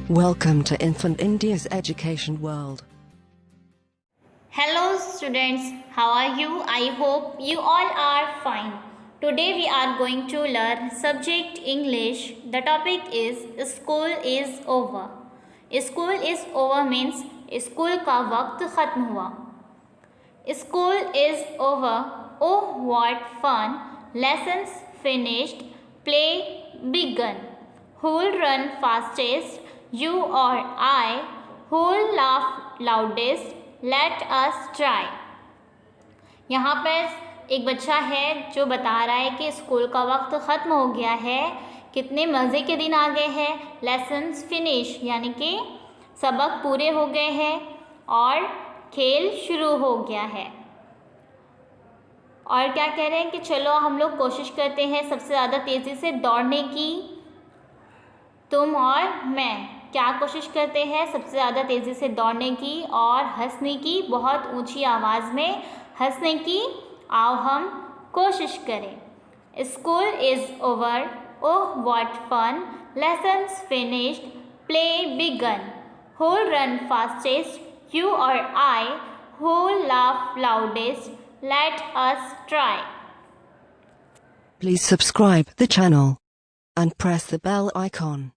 Welcome to Infant India's education world. Hello students, how are you? I hope you all are fine. Today we are going to learn subject English. The topic is school is over. School is over means school का वक्त खत्म हुआ. School is over. Oh what fun. Lessons finished. Play begun. Who'll run fastest? You or I. Who'll laugh loudest? Let us try. यहाँ पर एक बच्चा है जो बता रहा है कि स्कूल का वक्त ख़त्म हो गया है, कितने मज़े के दिन आ गए हैं. लेसन्स फिनिश यानी कि सबक पूरे हो गए हैं और खेल शुरू हो गया है. और क्या कह रहे हैं कि चलो हम लोग कोशिश करते हैं सबसे ज़्यादा तेज़ी से दौड़ने की. तुम और मैं क्या कोशिश करते हैं? सबसे ज़्यादा तेज़ी से दौड़ने की और हंसने की, बहुत ऊंची आवाज़ में हंसने की. आओ हम कोशिश करें. School is over. Oh what fun. Lessons finished. Play began. Who'll run fastest? You or I? Who'll laugh loudest? Let us try. Please subscribe the channel and press the bell icon.